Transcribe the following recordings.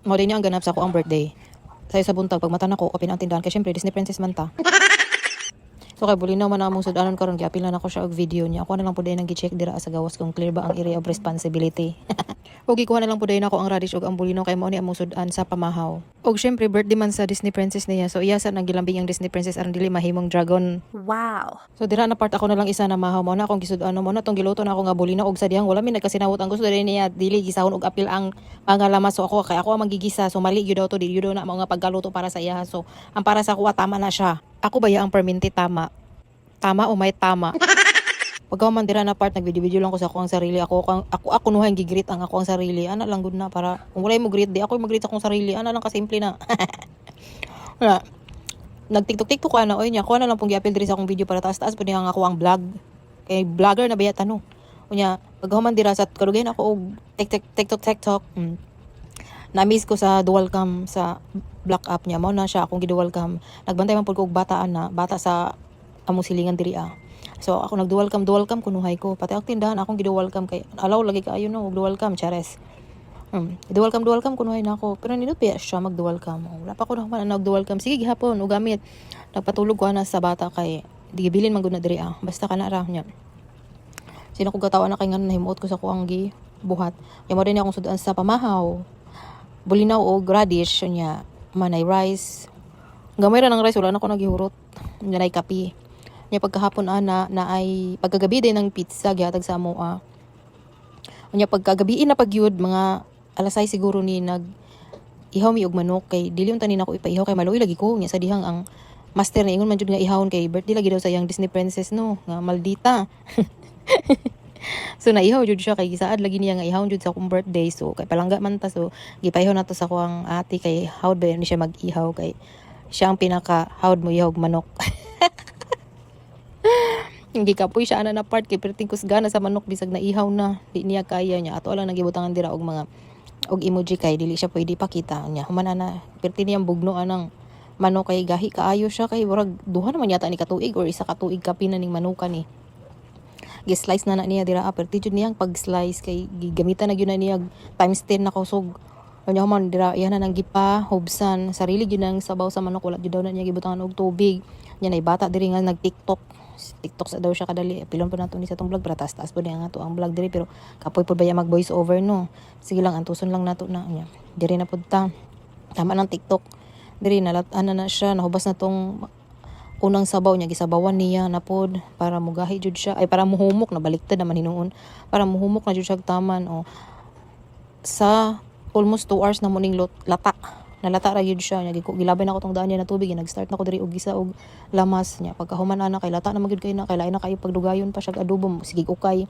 Mo din niya ang ganap sa ako ang birthday. Sa buntag pag mata nako kapin ang tindahan kay syempre Disney princess man ta. So kay bulinaw man among sudanon karon giapil na nako siya og video niya. Ako na lang pud nang gi-check dira sa gawas kung clear ba ang area of responsibility. Og gikuha na lang pud nako ang radish og ang bulinaw kay mao ni among sudan sa pamahaw. Og syempre birthday man sa Disney princess niya. So iya sa nagilambing ang Disney princess aron dili mahimong dragon. Wow. So dira na part ako na lang isa na mahaw mo na akong gisudan mo na tong giluto na ako nga bulinaw og sa dihang wala mi nagkasinawot ang gusto diri niya dili gisahon og apil ang mga lamas. So ako kay ako ang magigisa so mali gyud daw to di gyud na mga pagkaluto para sa iya. So ang para sa kuha tama na siya. Ako ba ya ang perminti tama? Tama o may tama? Pagka man dira na part nagvideo-video lang ko sa ako ang sarili. Ako nuhay gigreet ang ako ang sarili. Ana lang gud na para kung wala mo greet di ako mag-greet akong sarili. Ana lang ka simple na. Wala. Nag-TikTok ko ana oy niya. Ko na lang pong giapil diri sa akong video para taas-taas pud nga ako ang vlog. Kay vlogger na baya tanong. Unya paghuman dira sa kadugayon ako og TikTok. Na-miss ko sa dual cam sa black app niya. Mao na siya akong gidual cam. Nagbantay man pud ko og bata sa among silingan diri ah. So ako nag dual cam kunuhay ko. Pati ang tindahan akong gidual cam kay alaw lagi kaayo no og dual cam chares. Dual cam kunuhay na ako. Pero nindot pa siya mag dual cam. Wala pa ko na og dual cam. Sige gihapon og gamit. Nagpatulog ko na sa bata kay di bilin man gud na diri ah. Basta kana ra nya. Sino ko gatawa na kay nga nahimuot ko sa kuang gi buhat. Kay mo din akong sudan sa pamahaw. Bulinaw og radish nya manay rice. Gamay ra ng rice wala na ko nagihurot. Nanay kape. Nya pagkahapon ana na ay pagkagabi din ng pizza gihatag sa amo ah. Nya pagkagabi na pagyud mga alas 6 siguro ni nag ihaw mi og manok kay dili unta ni nako ipaihaw kay maluoy lagi ko nya sa dihang ang master na ingon man jud nga ihawon kay birthday lagi daw sa yang Disney princess no nga maldita. So naihaw jud siya kay gisaad lagi niya nga ihawon jud sa akong birthday so kay palangga man ta so gipaihaw nato sa kuang ate kay hawd ba ni siya mag-ihaw kay siya ang pinaka hawd mo ihawog manok. Hindi kapoy siya ana na part kay perting kusgana sa manok bisag na ihaw na di niya kaya niya ato lang nagibutangan dira og mga og emoji kay dili siya pwede pakita niya human na perti niyang bugno anang manok kay gahi kaayo siya kay murag duha naman yata ni katuig or isa katuig kapin na ning manuka ni gi-slice na niya dira perti jud niyang pag-slice kay gigamitan na gyud na niya times 10 na kusog nya human dira iya na nang gipa hubsan sarili gyud nang sabaw sa manok wala gyud daw na niya gibutangan og tubig nya nay bata diri nga nag-TikTok sa daw siya kadali. Pilon po nato ni sa tong vlog para taas po nga to ang vlog diri pero kapoy po ba ya mag voice over no. Sige lang antuson lang nato na nya. Diri na pud ta. Tama ng TikTok. Diri nalatan na siya nahubas na tong unang sabaw niya gisabawan niya na pod para mugahi jud siya ay para muhumok na baliktad naman hinuon para muhumok na jud siya taman o sa almost 2 hours na muning lata nalata ra gyud siya nya gilabay na ko tong daan niya na tubig nag-start na ko diri og gisa og lamas nya pagkahuman ana kay lata na magyud kay na kay lain na kayo pagdugayon pa siya adobo sige ukay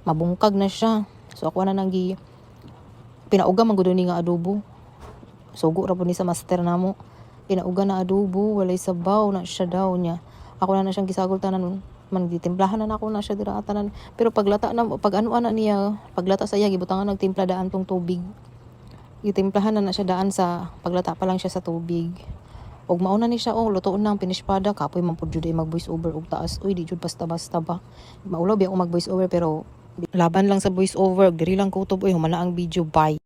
mabungkag na siya so ako na nang gi pinauga man gud ni nga adobo sugo ra pud ni sa master namo pinauga na adobo walay sabaw na siya daw nya ako na siyang gisagol tanan man gitimplahan na ako na siya dira tanan pero paglata na pag ano ana niya paglata sa iya gibutangan nagtimpla daan tong tubig gitimplahan na siya daan sa paglata pa lang siya sa tubig og mauna ni siya lutoon na ang pinispada kapoy man pud jud mag voice over og taas uy di jud basta ba maulaw bi ako mag voice over pero laban lang sa voice over diri lang kutob uy humana ang video bye.